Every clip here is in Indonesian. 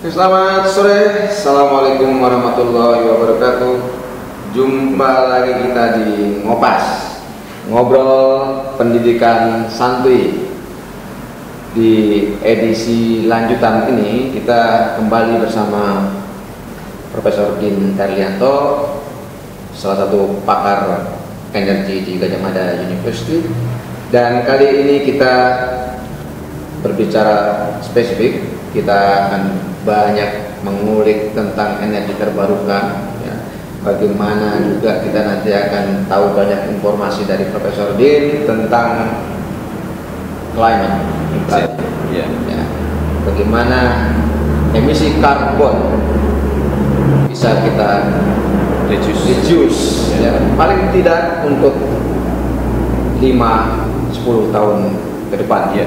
Selamat sore, Assalamualaikum warahmatullahi wabarakatuh. Jumpa lagi kita di Ngopas, ngobrol pendidikan santuy. Di edisi lanjutan ini kita kembali bersama Profesor Din Darlianto, salah satu pakar energi di Gadjah Mada University. Dan kali ini kita berbicara spesifik, kita akan banyak mengulik tentang energi terbarukan, ya. Bagaimana juga kita nanti akan tahu banyak informasi dari Profesor Din tentang climate impact, ya. Bagaimana emisi karbon bisa kita reduce, ya. Paling tidak untuk 5-10 tahun ke depan, ya.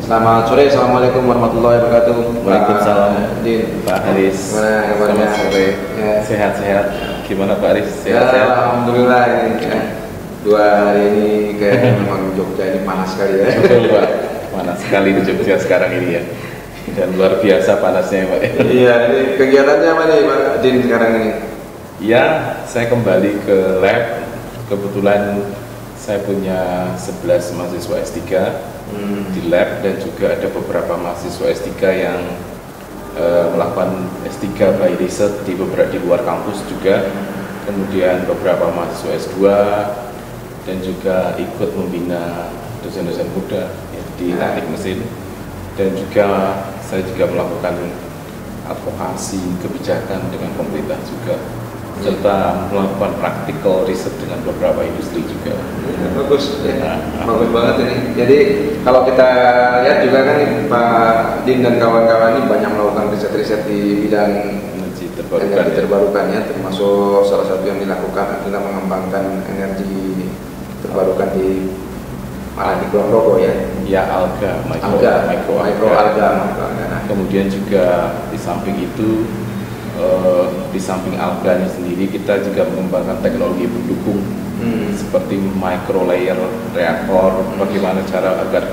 Selamat sore, Assalamualaikum warahmatullahi wabarakatuh. Waalaikumsalam, Din. Pak Haris. Gimana kabarnya? Selamat sore. Ya. Sehat-sehat. Gimana Pak Haris? Ya, Sehat-sehat. alhamdulillah ini. Dua hari ini kayak memang Jogja ini panas sekali ya. Betul Pak. Panas sekali di Jogja sekarang ini ya. Dan luar biasa panasnya Pak. Iya, ini kegiatannya apa nih Pak Din sekarang ini? Ya, saya kembali ke lab. Kebetulan saya punya 11 mahasiswa S3 di lab, dan juga ada beberapa mahasiswa S3 yang melakukan S3 by research di luar kampus juga. Kemudian beberapa mahasiswa S2 dan juga ikut membina dosen-dosen muda ya, di teknik mesin, dan juga saya juga melakukan advokasi kebijakan dengan pemerintah juga, serta melakukan practical riset dengan beberapa industri juga. Bagus, ya. Bagus banget ini. Jadi kalau kita lihat juga kan Pak Din dan kawan-kawan ini banyak melakukan riset-riset di bidang Energi energi terbarukan ya, termasuk salah satu yang dilakukan adalah mengembangkan energi terbarukan di Kulon Progo ya. Ya, alga, Mikro alga. Nah, kemudian juga di samping itu, di samping alganya sendiri, kita juga mengembangkan teknologi pendukung seperti micro layer reaktor. Bagaimana cara agar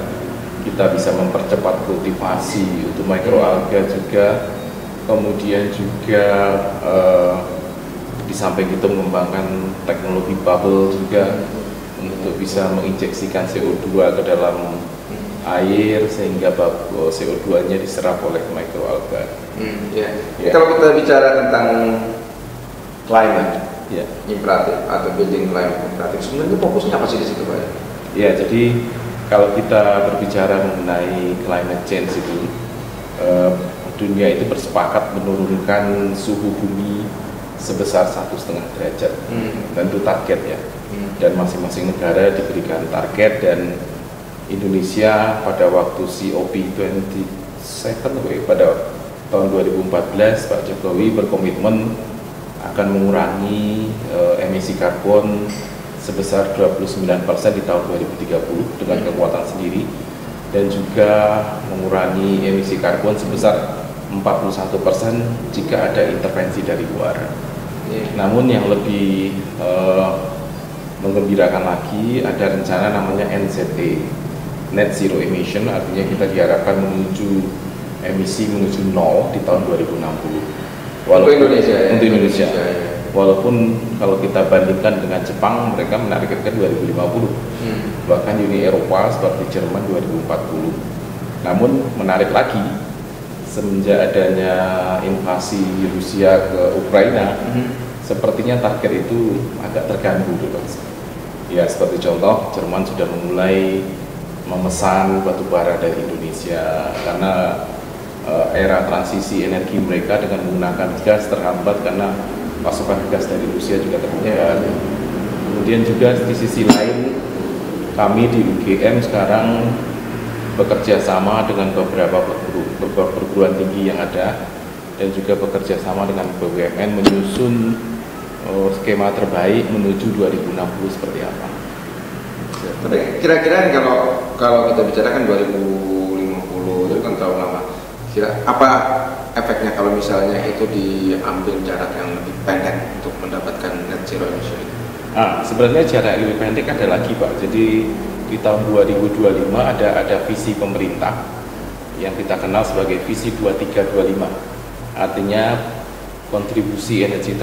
kita bisa mempercepat kultivasi untuk mikroalga juga. Kemudian juga di samping itu mengembangkan teknologi bubble juga untuk bisa menginjeksikan CO2 ke dalam air sehingga CO2-nya diserap oleh mikroalga. Ya. Kalau kita bicara tentang climate imperatif atau building climate imperatif, sebenarnya fokusnya apa sih di situ Pak? Ya, jadi kalau kita berbicara mengenai climate change itu, dunia itu bersepakat menurunkan suhu bumi sebesar 1,5 derajat, dan itu target ya. Dan masing-masing negara diberikan target, dan Indonesia pada waktu COP27 pada tahun 2014 Pak Jokowi berkomitmen akan mengurangi emisi karbon sebesar 29% di tahun 2030 dengan kekuatan sendiri, dan juga mengurangi emisi karbon sebesar 41% jika ada intervensi dari luar. Namun yang lebih menggembirakan lagi, ada rencana namanya NZE, Net Zero Emission, artinya kita diharapkan menuju emisi menuju nol di tahun 2060. Untuk Indonesia ya? Untuk Indonesia. Ya. Walaupun kalau kita bandingkan dengan Jepang, mereka menargetkan 2050. Bahkan Uni Eropa seperti Jerman 2040. Namun menarik lagi, semenjak adanya invasi Rusia ke Ukraina, sepertinya target itu agak terganggu gitu. Ya, seperti contoh, Jerman sudah memulai memesan batu bara dari Indonesia karena era transisi energi mereka dengan menggunakan gas terhambat karena pasokan gas dari Rusia juga terhambat. Kemudian juga di sisi lain, kami di UGM sekarang bekerja sama dengan beberapa perguruan tinggi yang ada, dan juga bekerja sama dengan BUMN menyusun skema terbaik menuju 2060 seperti apa. Kira-kira kalau kita bicarakan 2050 itu kan terlalu lama. Apa efeknya kalau misalnya itu diambil jarak yang lebih pendek untuk mendapatkan net zero emission? Sebenarnya jarak lebih pendek ada lagi Pak. Jadi di tahun 2025 ada visi pemerintah yang kita kenal sebagai visi 2325. Artinya kontribusi energi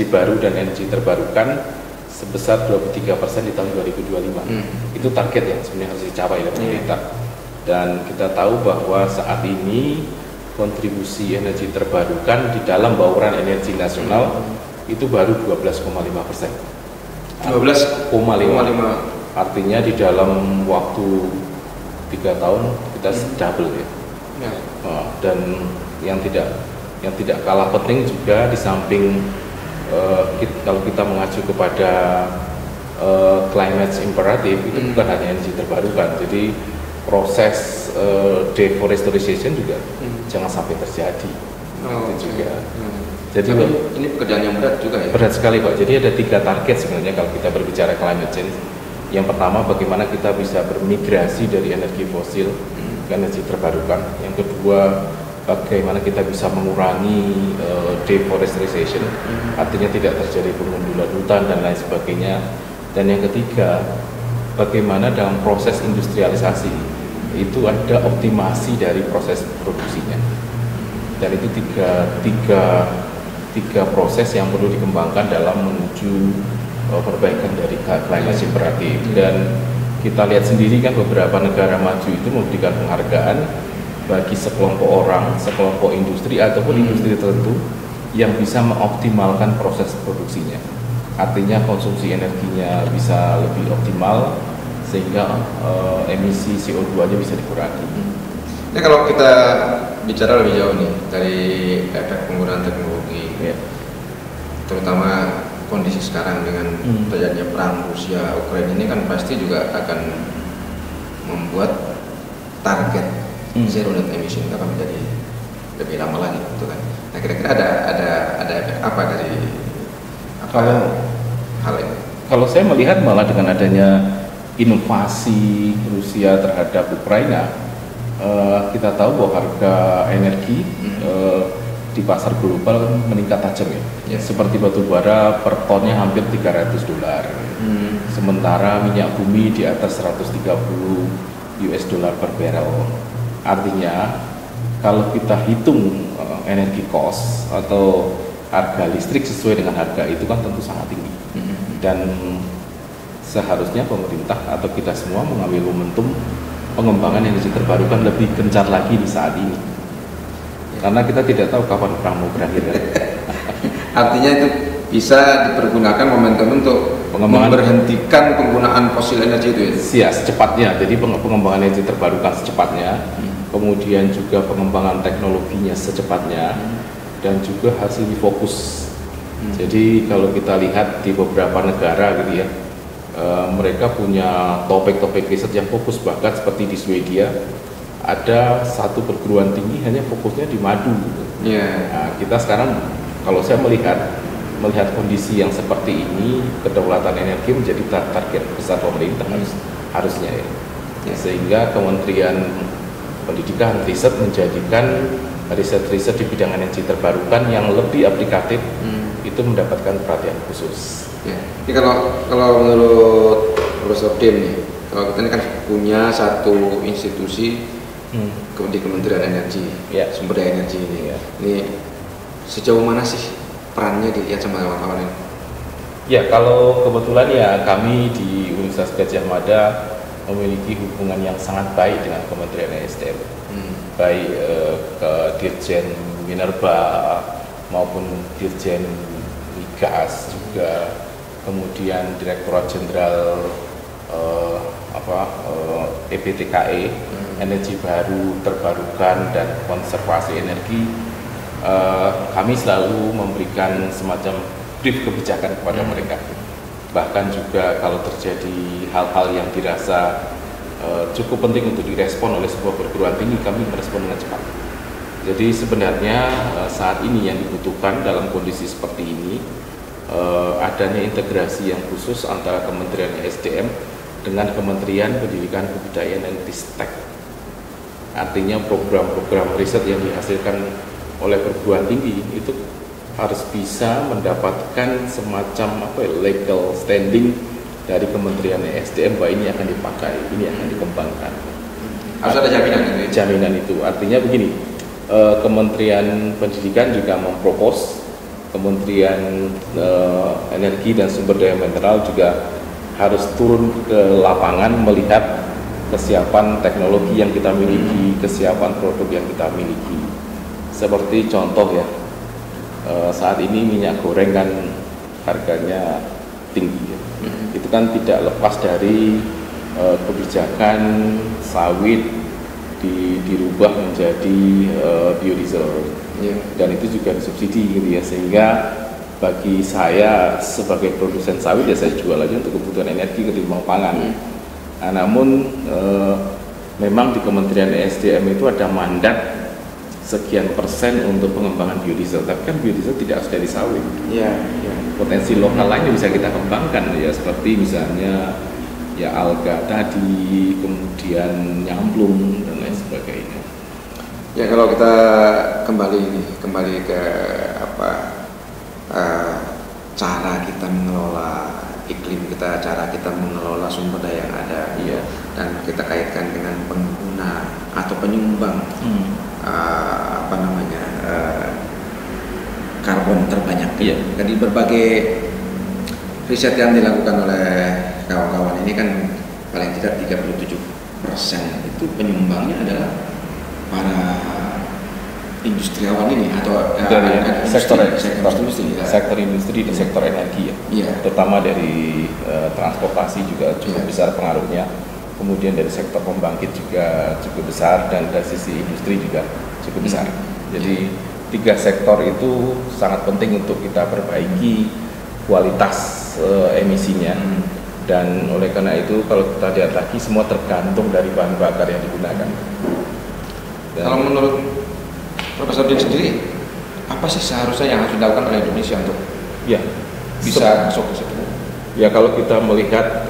baru dan energi terbarukan sebesar 23% di tahun 2025. Itu target yang sebenarnya harus dicapai oleh pemerintah. Dan kita tahu bahwa saat ini kontribusi energi terbarukan di dalam bauran energi nasional itu baru 12,5%. 12,5. Artinya di dalam waktu 3 tahun kita double ya. Dan yang tidak kalah penting juga di samping kalau kita mengacu kepada climate imperative itu bukan hanya energi terbarukan. Jadi proses deforestation juga jangan sampai terjadi. Itu juga. Jadi ini pekerjaan yang berat juga ya. Berat sekali Pak. Jadi ada 3 target sebenarnya kalau kita berbicara climate change. Yang pertama, bagaimana kita bisa bermigrasi dari energi fosil ke energi terbarukan. Yang kedua, bagaimana kita bisa mengurangi deforestation, artinya tidak terjadi pengundulan hutan dan lain sebagainya. Dan yang ketiga, bagaimana dalam proses industrialisasi itu ada optimasi dari proses produksinya. Dan itu tiga proses yang perlu dikembangkan dalam menuju perbaikan dari climate imperative. Dan kita lihat sendiri kan beberapa negara maju itu memberikan penghargaan bagi sekelompok orang, sekelompok industri ataupun industri tertentu yang bisa mengoptimalkan proses produksinya. Artinya konsumsi energinya bisa lebih optimal sehingga emisi CO2-nya bisa dikurangi. Nah, kalau kita bicara lebih jauh nih dari efek penggunaan teknologi, terutama kondisi sekarang dengan terjadinya perang Rusia Ukraina ini kan pasti juga akan membuat target zero net emission itu akan menjadi lebih lama lagi, gitu kan? Nah, kira-kira ada efek apa dari hal ini? Kalau saya melihat malah dengan adanya invasi Rusia terhadap Ukraina, kita tahu bahwa harga energi di pasar global meningkat tajam ya. Seperti batu bara per tonnya hampir $300. Sementara minyak bumi di atas 130 US dollar per barrel. Artinya kalau kita hitung energi cost atau harga listrik sesuai dengan harga itu kan tentu sangat tinggi. Dan seharusnya pemerintah atau kita semua mengambil momentum pengembangan energi terbarukan lebih gencar lagi di saat ini. Karena kita tidak tahu kapan perang mau berakhir. Artinya itu bisa dipergunakan momentum untuk memberhentikan penggunaan fosil energi itu ya? Iya, secepatnya. Jadi pengembangan energi terbarukan secepatnya, kemudian juga pengembangan teknologinya secepatnya, dan juga harus lebih fokus. Jadi kalau kita lihat di beberapa negara gitu ya, mereka punya topik-topik riset yang fokus, bahkan seperti di Swedia ada satu perguruan tinggi hanya fokusnya di madu gitu. Nah, kita sekarang kalau saya melihat kondisi yang seperti ini, kedaulatan energi menjadi target besar pemerintah harusnya ya. Sehingga Kementerian Pendidikan Riset menjadikan riset-riset di bidang energi terbarukan yang lebih aplikatif itu mendapatkan perhatian khusus. Jadi kalau menurut Profesor Dim nih, kalau kita ini kan punya satu institusi di Kementerian Energi, sumber daya energi ini. Ini sejauh mana sih perannya dilihat sama kawan-kawan ini? Ya, kalau kebetulan ya kami di Universitas Gadjah Mada memiliki hubungan yang sangat baik dengan Kementerian SDM, baik ke Dirjen Minerba maupun Dirjen Migas juga, kemudian Direktorat Jenderal EPTKE, energi baru, terbarukan dan konservasi energi. Kami selalu memberikan semacam brief kebijakan kepada mereka. Bahkan juga kalau terjadi hal-hal yang dirasa cukup penting untuk direspon oleh sebuah perguruan tinggi, kami merespon dengan cepat. Jadi sebenarnya saat ini yang dibutuhkan dalam kondisi seperti ini, adanya integrasi yang khusus antara Kementerian SDM dengan Kementerian Pendidikan, Kebudayaan dan Ristek. Artinya program-program riset yang dihasilkan oleh perguruan tinggi itu harus bisa mendapatkan semacam legal standing dari Kementerian SDM bahwa ini akan dipakai, ini akan dikembangkan. Harus ada jaminan itu. Jaminan itu artinya begini, Kementerian Pendidikan juga mempropos, Kementerian Energi dan Sumber Daya Mineral juga harus turun ke lapangan melihat kesiapan teknologi yang kita miliki, kesiapan produk yang kita miliki. Seperti contoh ya, saat ini minyak goreng kan harganya tinggi ya. Itu kan tidak lepas dari kebijakan sawit dirubah menjadi biodiesel, dan itu juga disubsidi gitu ya, sehingga bagi saya sebagai produsen sawit ya saya jual aja untuk kebutuhan energi ketimbang pangan. Nah, namun memang di Kementerian ESDM itu ada mandat sekian persen untuk pengembangan biodiesel, tapi kan biodiesel tidak harus dari sawit. Potensi lokal lainnya bisa kita kembangkan ya, seperti misalnya ya alga tadi, kemudian nyamplung dan lain sebagainya. Ya, kalau kita kembali ke cara kita mengelola iklim kita, cara kita mengelola sumber daya yang ada, dan kita kaitkan dengan pengguna atau penyumbang karbon terbanyak. Jadi berbagai riset yang dilakukan oleh kawan-kawan ini kan paling tidak 37% itu penyumbangnya adalah para industriawan ini atau dari sektor industri dan Ya. sektor energi ya. Terutama dari transportasi juga cukup besar pengaruhnya. Kemudian dari sektor pembangkit juga cukup besar, dan dari sisi industri juga cukup besar. Jadi 3 sektor itu sangat penting untuk kita perbaiki kualitas emisinya. Dan oleh karena itu kalau kita lihat lagi, semua tergantung dari bahan bakar yang digunakan. Kalau menurut Profesor Din sendiri, apa sih seharusnya yang harus dilakukan oleh Indonesia untuk bisa masuk ke situ? Ya, kalau kita melihat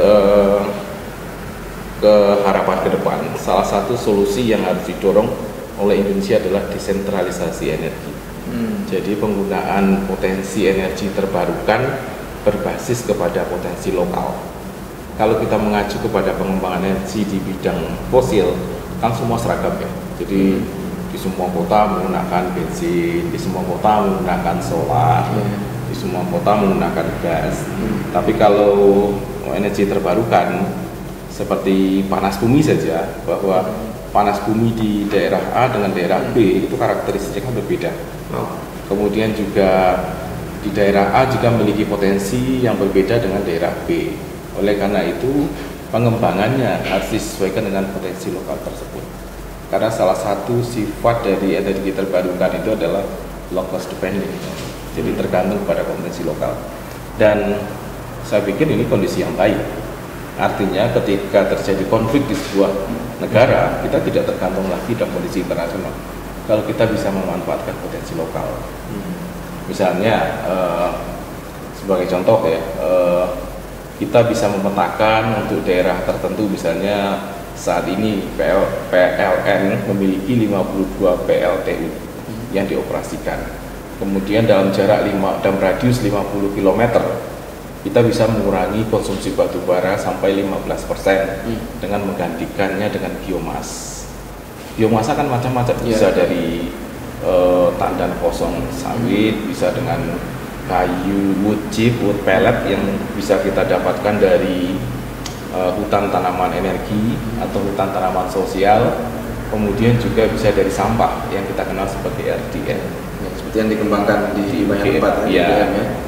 ke harapan ke depan, salah satu solusi yang harus didorong oleh Indonesia adalah desentralisasi energi. Jadi penggunaan potensi energi terbarukan berbasis kepada potensi lokal. Kalau kita mengacu kepada pengembangan energi di bidang fosil, kan semua seragam ya. Jadi di semua kota menggunakan bensin, di semua kota menggunakan solar, di semua kota menggunakan gas. Tapi kalau energi terbarukan seperti panas bumi saja, bahwa panas bumi di daerah A dengan daerah B itu karakteristiknya berbeda. Kemudian juga di daerah A juga memiliki potensi yang berbeda dengan daerah B. Oleh karena itu pengembangannya harus disesuaikan dengan potensi lokal tersebut. Karena salah satu sifat dari energi terbarukan itu adalah locus dependent, jadi tergantung pada potensi lokal. Dan saya pikir ini kondisi yang baik. Artinya ketika terjadi konflik di sebuah negara, kita tidak tergantung lagi pada kondisi internasional. Kalau kita bisa memanfaatkan potensi lokal, misalnya sebagai contoh ya, kita bisa memetakan untuk daerah tertentu, misalnya saat ini PLN memiliki 52 PLTU yang dioperasikan. Kemudian dalam radius 50 km kita bisa mengurangi konsumsi batu bara sampai 15% dengan menggantikannya dengan biomas. Biomasa kan macam-macam, bisa dari tandan kosong sawit, bisa dengan kayu, wood chip, wood pellet yang bisa kita dapatkan dari hutan tanaman energi atau hutan tanaman sosial. Kemudian juga bisa dari sampah yang kita kenal sebagai RDN, seperti yang dikembangkan di banyak tempat ya.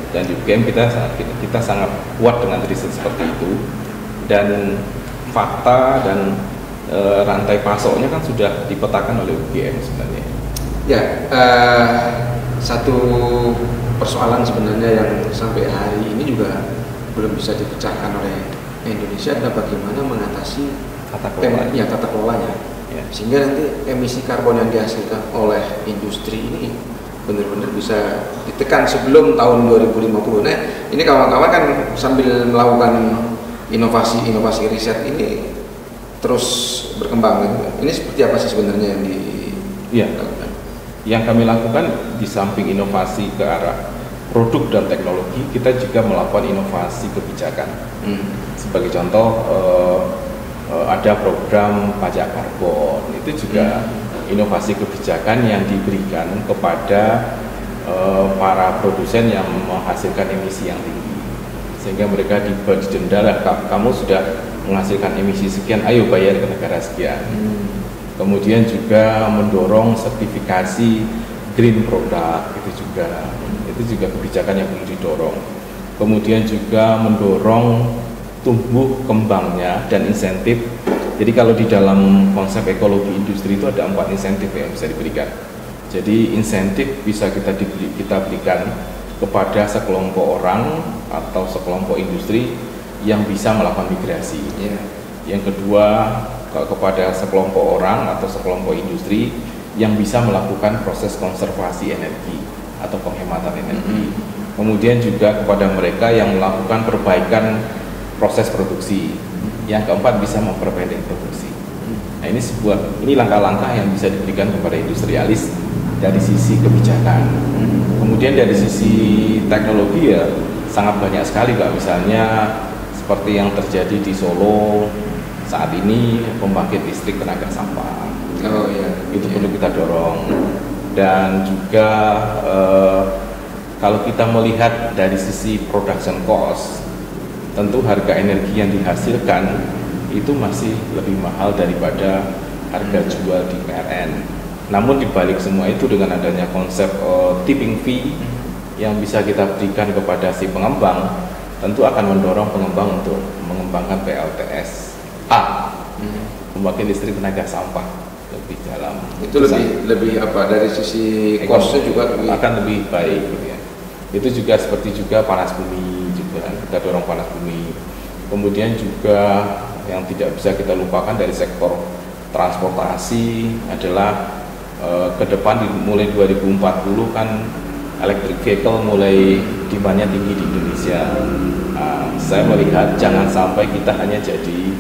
Dan di UGM kita sangat kuat dengan riset seperti itu, dan fakta dan rantai pasoknya kan sudah dipetakan oleh UGM sebenarnya. Ya, satu persoalan sebenarnya yang sampai hari ini juga belum bisa dipecahkan oleh Indonesia adalah bagaimana mengatasi tata kelolanya, sehingga nanti emisi karbon yang dihasilkan oleh industri ini benar-benar bisa ditekan sebelum tahun 2050. Nah, ini kawan-kawan kan sambil melakukan inovasi riset ini terus berkembang. Ini seperti apa sih sebenarnya yang dilakukan? Yang kami lakukan di samping inovasi ke arah produk dan teknologi, kita juga melakukan inovasi kebijakan. Sebagai contoh, ada program pajak karbon, itu juga inovasi kebijakan yang diberikan kepada para produsen yang menghasilkan emisi yang tinggi, sehingga mereka didenda, kamu sudah menghasilkan emisi sekian, ayo bayar ke negara sekian. Kemudian juga mendorong sertifikasi green product, itu juga kebijakan yang perlu didorong. Kemudian juga mendorong tumbuh kembangnya dan insentif. Jadi kalau di dalam konsep ekologi industri itu ada 4 insentif yang bisa diberikan. Jadi insentif bisa kita berikan kepada sekelompok orang atau sekelompok industri yang bisa melakukan migrasi. Yang kedua, kepada sekelompok orang atau sekelompok industri yang bisa melakukan proses konservasi energi atau penghematan energi. Kemudian juga kepada mereka yang melakukan perbaikan proses produksi. Yang keempat, bisa memperpendek produksi. Nah, ini langkah-langkah yang bisa diberikan kepada industrialis dari sisi kebijakan. Kemudian dari sisi teknologi ya sangat banyak sekali, Pak. Misalnya seperti yang terjadi di Solo saat ini, pembangkit listrik tenaga sampah. Itu perlu kita dorong. Dan juga kalau kita melihat dari sisi production cost, tentu harga energi yang dihasilkan itu masih lebih mahal daripada harga jual di PLN. Namun dibalik semua itu, dengan adanya konsep tipping fee yang bisa kita berikan kepada si pengembang, tentu akan mendorong pengembang untuk mengembangkan PLTS pembangkit listrik tenaga sampah lebih dalam. Itu lebih apa, dari sisi cost-nya juga akan lebih baik gitu ya. Itu juga seperti juga panas bumi juga, kita dorong panas bumi. Kemudian juga yang tidak bisa kita lupakan dari sektor transportasi adalah ke depan mulai 2040 kan electric vehicle mulai demandnya tinggi di Indonesia. Saya melihat jangan sampai kita hanya jadi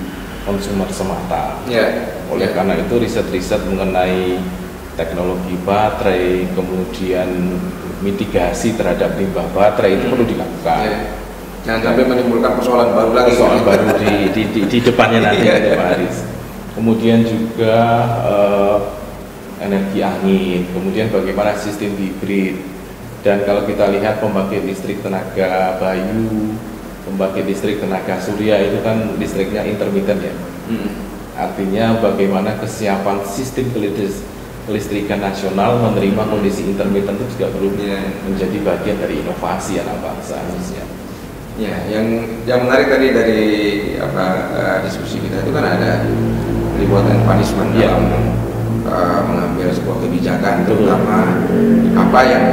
konsumer semata. Oleh karena itu riset-riset mengenai teknologi baterai, kemudian mitigasi terhadap limbah baterai itu perlu dilakukan. Jangan sampai menimbulkan persoalan baru lagi. Persoalan baru di depannya nanti Pak Haris. Kemudian juga energi angin, kemudian bagaimana sistem hibrid. Dan kalau kita lihat pembangkit listrik tenaga bayu, pembangkit listrik tenaga surya itu kan listriknya intermittent ya. Artinya bagaimana kesiapan sistem kelistrikan nasional menerima kondisi intermittent itu juga perlu menjadi bagian dari inovasi anak bangsa harusnya. Yang menarik tadi dari diskusi kita itu kan ada reward and punishment dalam mengambil sebuah kebijakan, terutama apa yang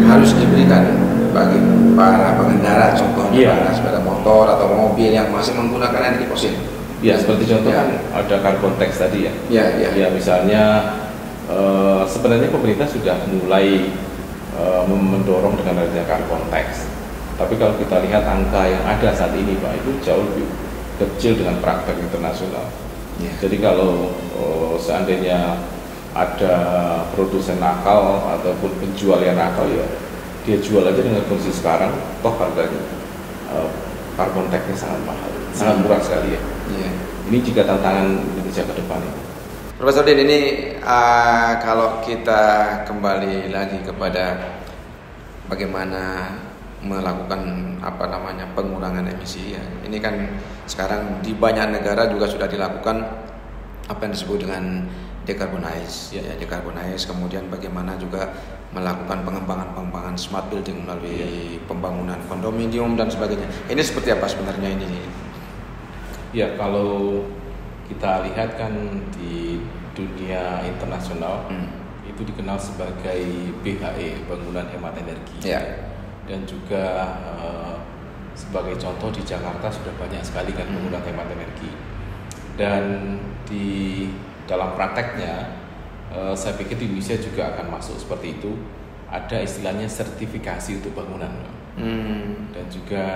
harus diberikan bagi para pengendara, contohnya para sepeda motor atau mobil yang masih menggunakan energi fosil. Seperti contoh kan ada carbon tax tadi ya. Misalnya sebenarnya pemerintah sudah mulai mendorong dengan adanya carbon tax. Tapi kalau kita lihat angka yang ada saat ini, Pak, itu jauh lebih kecil dengan praktek internasional. Jadi kalau seandainya ada produsen nakal ataupun penjual yang nakal, ya dia jual aja dengan kondisi sekarang, toh harganya carbon tax-nya sangat mahal, sangat murah sekali ya. Ini juga tantangan Indonesia ke depan ini. Profesor Din, ini kalau kita kembali lagi kepada bagaimana melakukan pengurangan emisi ya. Ini kan sekarang di banyak negara juga sudah dilakukan apa yang disebut dengan decarbonize, decarbonize. Kemudian bagaimana juga melakukan pengembangan smart building melalui pembangunan kondominium dan sebagainya. Ini seperti apa sebenarnya ini? Ya, kalau kita lihat kan di dunia internasional itu dikenal sebagai BHE, bangunan hemat energi. Dan juga sebagai contoh di Jakarta sudah banyak sekali kan bangunan hemat energi. Dan di dalam prakteknya saya pikir di Indonesia juga akan masuk seperti itu. Ada istilahnya sertifikasi untuk bangunan. Dan juga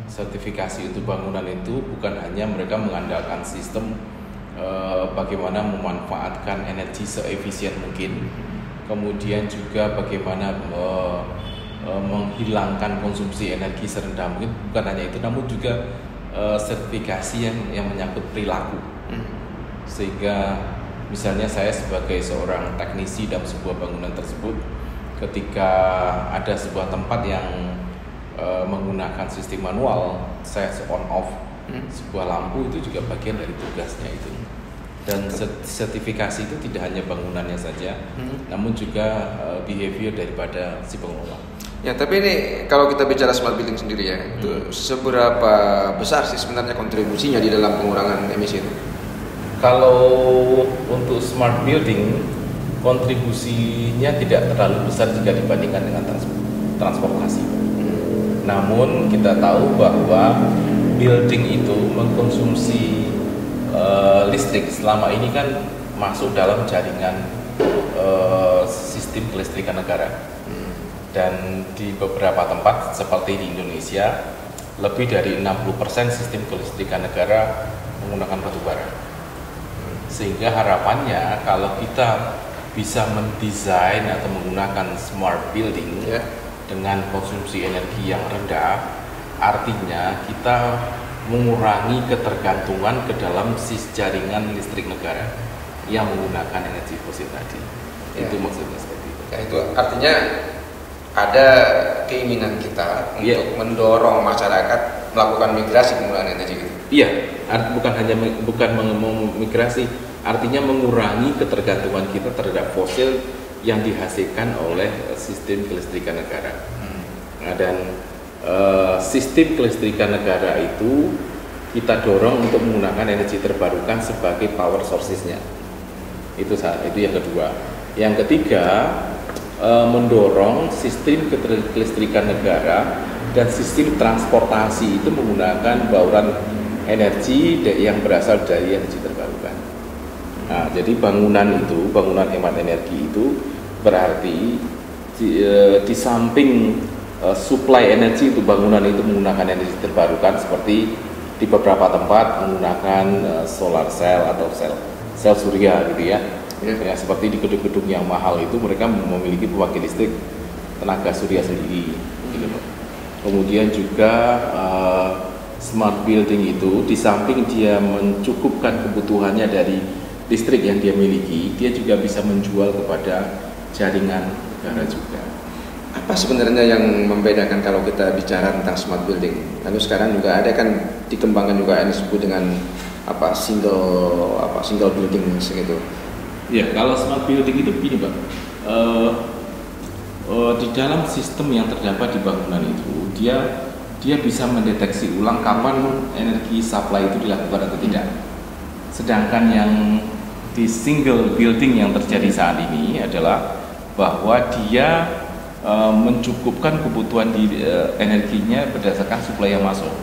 sertifikasi untuk bangunan itu bukan hanya mereka mengandalkan sistem bagaimana memanfaatkan energi seefisien mungkin, kemudian juga bagaimana menghilangkan konsumsi energi serendah mungkin, bukan hanya itu, namun juga sertifikasi yang menyangkut perilaku, sehingga Misalnya saya sebagai seorang teknisi dalam sebuah bangunan tersebut, ketika ada sebuah tempat yang menggunakan sistem manual, saya on off sebuah lampu, itu juga bagian dari tugasnya itu. Dan sertifikasi itu tidak hanya bangunannya saja, namun juga behavior daripada si pengelola. Ya, tapi ini kalau kita bicara smart building sendiri ya, itu seberapa besar sih sebenarnya kontribusinya di dalam pengurangan emisi itu? Kalau untuk smart building, kontribusinya tidak terlalu besar jika dibandingkan dengan transportasi. Namun kita tahu bahwa building itu mengkonsumsi listrik selama ini kan masuk dalam jaringan sistem kelistrikan negara. Dan di beberapa tempat seperti di Indonesia, lebih dari 60% sistem kelistrikan negara menggunakan batu bara. Sehingga harapannya kalau kita bisa mendesain atau menggunakan smart building dengan konsumsi energi yang rendah, artinya kita mengurangi ketergantungan ke dalam jaringan listrik negara yang menggunakan energi fosil tadi. Itu maksudnya seperti itu. Ya, itu artinya ada keinginan kita untuk mendorong masyarakat melakukan migrasi penggunaan energi gitu. Iya, bukan migrasi, artinya mengurangi ketergantungan kita terhadap fosil yang dihasilkan oleh sistem kelistrikan negara. Nah, dan sistem kelistrikan negara itu kita dorong untuk menggunakan energi terbarukan sebagai power sources-nya. Itu yang kedua. Yang ketiga, mendorong sistem kelistrikan negara dan sistem transportasi itu menggunakan bauran energi yang berasal dari energi terbarukan. Nah, jadi bangunan hemat energi itu berarti di samping supply energi itu bangunan itu menggunakan energi terbarukan, seperti di beberapa tempat menggunakan solar cell atau sel surya gitu ya. Ya, seperti di gedung-gedung yang mahal itu mereka memiliki pembangkit listrik tenaga surya sendiri gitu. Kemudian juga smart building itu di samping dia mencukupkan kebutuhannya dari listrik yang dia miliki, dia juga bisa menjual kepada jaringan negara juga. Apa sebenarnya yang membedakan kalau kita bicara tentang smart building? Lalu sekarang juga ada kan dikembangkan juga yang disebut dengan single building segitu. Ya, kalau smart building itu begini, Pak. Di dalam sistem yang terdapat di bangunan itu, dia bisa mendeteksi ulang kapan energi supply itu dilakukan atau tidak. Sedangkan yang di single building yang terjadi saat ini adalah bahwa dia mencukupkan kebutuhan energinya berdasarkan suplai yang masuk.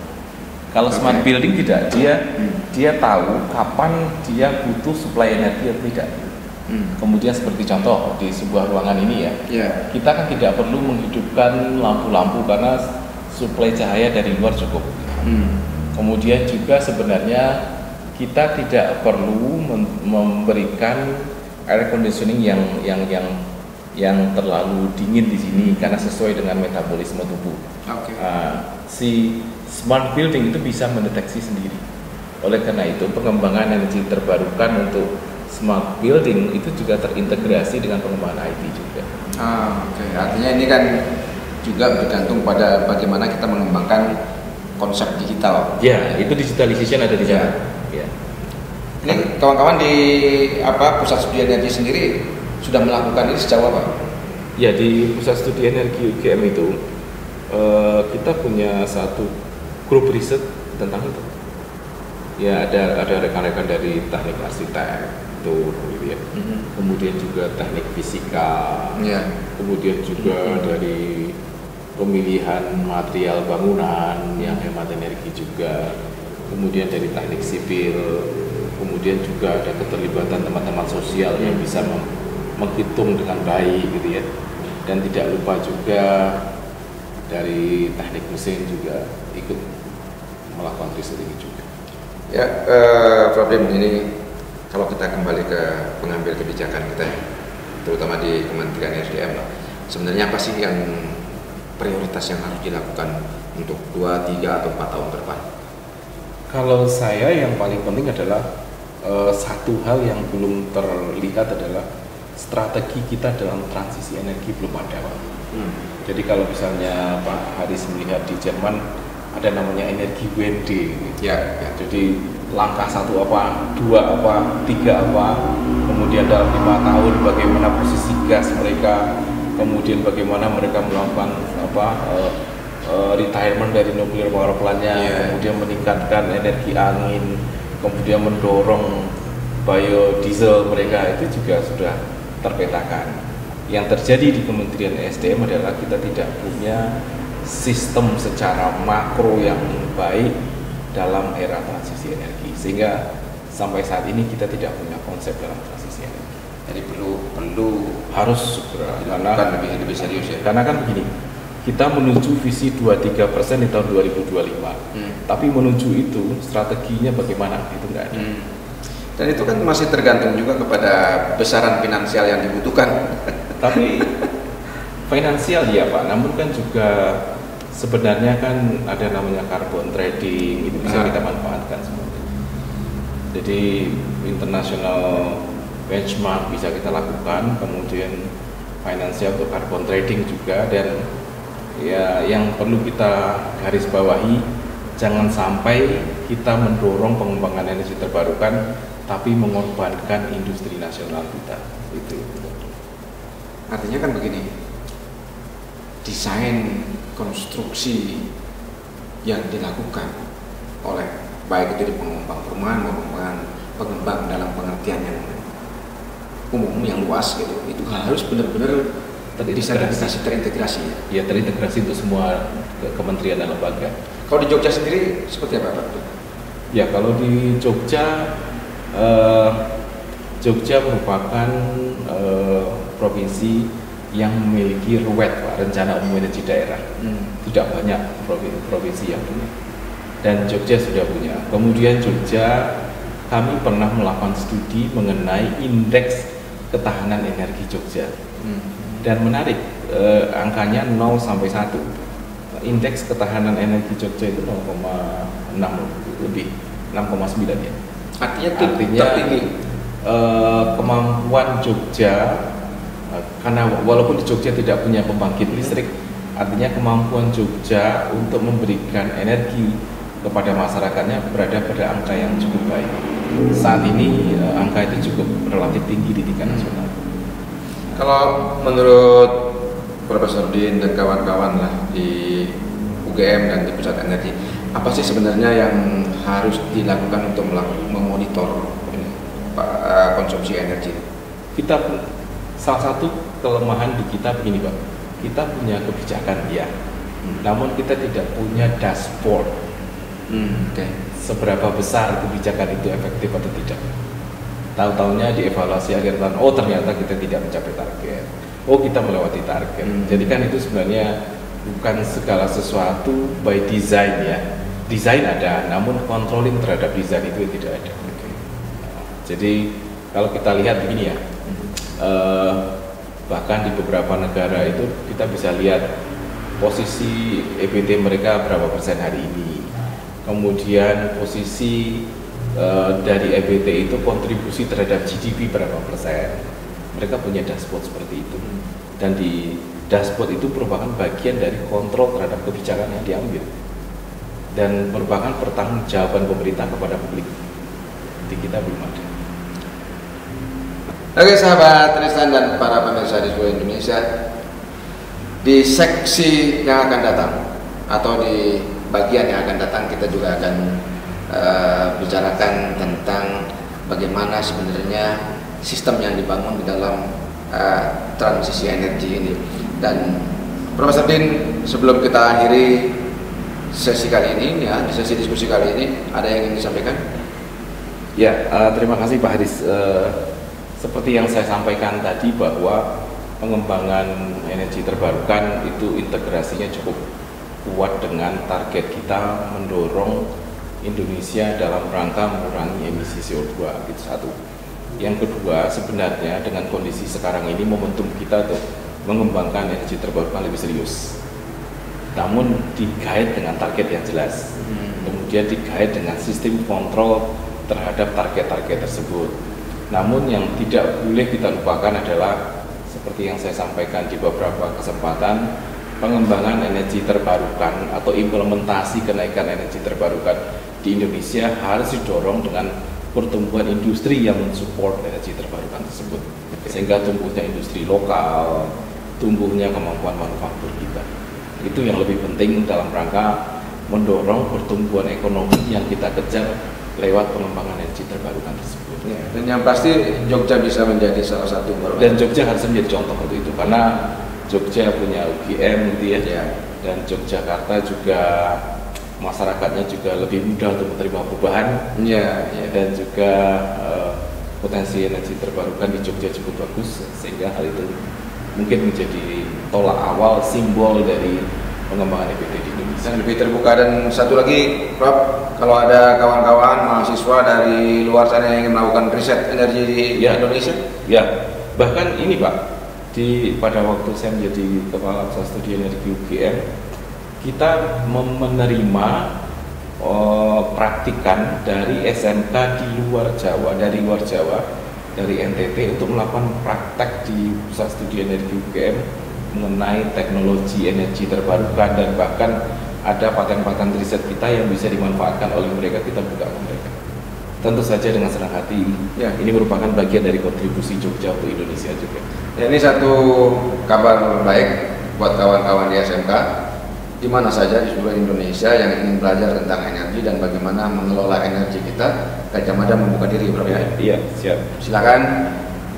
Kalau smart building tidak, dia tahu kapan dia butuh suplai energi atau tidak. Kemudian seperti contoh di sebuah ruangan ini kita kan tidak perlu menghidupkan lampu-lampu karena suplai cahaya dari luar cukup. Kemudian juga sebenarnya kita tidak perlu memberikan air conditioning yang terlalu dingin di sini karena sesuai dengan metabolisme tubuh. Si smart building itu bisa mendeteksi sendiri. Oleh karena itu pengembangan energi terbarukan untuk smart building itu juga terintegrasi dengan pengembangan IT juga. Artinya ini kan juga bergantung pada bagaimana kita mengembangkan konsep digital. Ya, itu digitalization ada di sana. Ya. Ini kawan-kawan di Pusat Studi Energi sendiri sudah melakukan ini sejauh apa? Ya, di Pusat Studi Energi UGM itu kita punya satu grup riset tentang itu. Ya, ada rekan-rekan dari teknik arsitektur gitu ya. Kemudian juga teknik fisika. Kemudian juga dari pemilihan material bangunan yang hemat energi juga. Kemudian dari teknik sipil. Kemudian juga ada keterlibatan teman-teman sosial yang bisa menghitung dengan baik gitu ya. Dan tidak lupa juga dari teknik mesin juga ikut melakukan riset ini juga. Ya, problem ini kalau kita kembali ke pengambil kebijakan kita, terutama di Kementerian SDM, sebenarnya apa sih yang prioritas yang harus dilakukan untuk 2, 3, atau 4 tahun ke depan? Kalau saya yang paling penting adalah satu hal yang belum terlihat adalah strategi kita dalam transisi energi belum ada, Pak. Jadi kalau misalnya Pak Haris melihat di Jerman ada namanya energi Wende. Ya. Jadi langkah 1 apa, 2 apa, 3 apa, kemudian dalam 5 tahun bagaimana posisi gas mereka, kemudian bagaimana mereka melakukan retirement dari nuklir power plant-nya, kemudian meningkatkan energi angin, kemudian mendorong biodiesel mereka, itu juga sudah terpetakan. Yang terjadi di Kementerian SDM adalah kita tidak punya sistem secara makro yang baik dalam era transisi energi, sehingga sampai saat ini kita tidak punya konsep dalam transisi energi. Jadi perlu harus segera dilakukan lebih serius ya. Karena kan begini, kita menuju visi 23% di tahun 2025, tapi menuju itu strateginya bagaimana itu enggak ada. Dan itu kan masih tergantung juga kepada besaran finansial yang dibutuhkan. Tapi finansial ya Pak, namun kan juga sebenarnya kan ada namanya carbon trading, itu bisa kita manfaatkan semuanya. Jadi international benchmark bisa kita lakukan, kemudian finansial untuk carbon trading juga, dan ya yang perlu kita garis bawahi, jangan sampai kita mendorong pengembangan energi terbarukan tapi mengorbankan industri nasional kita. Itu. Artinya kan begini, desain konstruksi yang dilakukan oleh baik itu di pengembang perumahan maupun pengembang dalam pengertian yang umum yang luas gitu, itu harus benar-benar terintegrasi ya, terintegrasi untuk semua kementerian dan lembaga. Kalau di Jogja sendiri seperti apa Pak? Ya, kalau di Jogja merupakan provinsi yang memiliki RUED, Pak, Rencana Umum Energi Daerah. Tidak banyak provinsi yang punya, dan Jogja sudah punya. Kemudian Jogja, kami pernah melakukan studi mengenai indeks ketahanan energi Jogja, dan menarik, angkanya 0 sampai 1. Indeks ketahanan energi Jogja itu 0,6 lebih, 6,9 ya. Artinya tertinggi. Kemampuan Jogja, karena walaupun di Jogja tidak punya pembangkit listrik, artinya kemampuan Jogja untuk memberikan energi kepada masyarakatnya berada pada angka yang cukup baik. Saat ini angka itu cukup relatif tinggi di tingkat nasional. Kalau menurut Profesor Din dan kawan-kawan lah di UGM dan di Pusat Energi, apa sih sebenarnya yang harus dilakukan untuk memonitor konsumsi energi? Kita salah satu kelemahan di kita begini Pak, kita punya kebijakan ya, namun kita tidak punya dashboard. Seberapa besar kebijakan itu efektif atau tidak? Tahu-taunya dievaluasi akhir tahun, oh ternyata kita tidak mencapai target, oh kita melewati target. Jadi kan itu sebenarnya bukan segala sesuatu by design ya. Desain ada, namun controlling terhadap desain itu tidak ada. Jadi kalau kita lihat begini ya, bahkan di beberapa negara itu kita bisa lihat posisi EBT mereka berapa persen hari ini, kemudian posisi dari EBT itu kontribusi terhadap GDP berapa persen. Mereka punya dashboard seperti itu, dan di dashboard itu merupakan bagian dari kontrol terhadap kebijakan yang diambil dan merupakan pertanggungjawaban pemerintah kepada publik. Di kita belum ada. Oke sahabat Tristan dan para pemirsa di seluruh Indonesia, di seksi yang akan datang atau di bagian yang akan datang kita juga akan bicarakan tentang bagaimana sebenarnya sistem yang dibangun di dalam transisi energi ini. Dan Profesor Din, sebelum kita akhiri sesi kali ini ya, di sesi diskusi kali ini ada yang ingin disampaikan? Ya, terima kasih Pak Haris. Seperti yang saya sampaikan tadi bahwa pengembangan energi terbarukan itu integrasinya cukup kuat dengan target kita mendorong Indonesia dalam rangka mengurangi emisi CO2, itu satu. Yang kedua, sebenarnya dengan kondisi sekarang ini momentum kita tuh mengembangkan energi terbarukan lebih serius, namun digait dengan target yang jelas, kemudian digait dengan sistem kontrol terhadap target-target tersebut. Namun yang tidak boleh kita lupakan adalah seperti yang saya sampaikan di beberapa kesempatan, pengembangan energi terbarukan atau implementasi kenaikan energi terbarukan di Indonesia harus didorong dengan pertumbuhan industri yang mensupport energi terbarukan tersebut, sehingga tumbuhnya industri lokal, tumbuhnya kemampuan manufaktur kita. Itu yang lebih penting dalam rangka mendorong pertumbuhan ekonomi yang kita kejar lewat pengembangan energi terbarukan tersebut. Ya, dan yang pasti Jogja bisa menjadi salah satu. Dan Jogja harus menjadi contoh untuk itu, karena Jogja punya UGM gitu ya. Dan Yogyakarta juga masyarakatnya juga lebih mudah untuk menerima perubahan. Dan juga potensi energi terbarukan di Jogja cukup bagus, sehingga hal itu mungkin menjadi tolak awal simbol dari pengembangan EPD di Indonesia. Dan lebih terbuka. Dan satu lagi, Prof, kalau ada kawan-kawan mahasiswa dari luar sana yang ingin melakukan riset energi di Indonesia? Ya, bahkan ini Pak, pada waktu saya menjadi Kepala Pusat Studi Energi UGM, kita menerima praktikan dari SMK di luar Jawa, dari NTT untuk melakukan praktek di Pusat Studi Energi UGM mengenai teknologi energi terbarukan, dan bahkan ada paten-paten riset kita yang bisa dimanfaatkan oleh mereka, kita buka ke mereka. Tentu saja dengan senang hati. Ini merupakan bagian dari kontribusi Jogja untuk Indonesia juga. Ini satu kabar baik buat kawan-kawan di SMK di mana saja di seluruh Indonesia yang ingin belajar tentang energi dan bagaimana mengelola energi kita. Gajah Mada membuka diri, Bro. Iya, siap. Silakan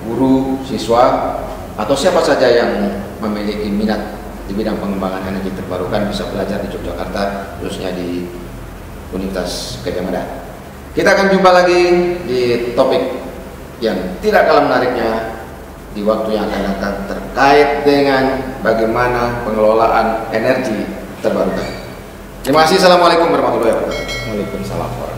guru, siswa, atau siapa saja yang memiliki minat di bidang pengembangan energi terbarukan bisa belajar di Yogyakarta, khususnya di Universitas Gajah Mada. Kita akan jumpa lagi di topik yang tidak kalah menariknya di waktu yang akan datang terkait dengan bagaimana pengelolaan energi terbarukan. Terima kasih. Assalamualaikum warahmatullahi wabarakatuh. Waalaikumsalam.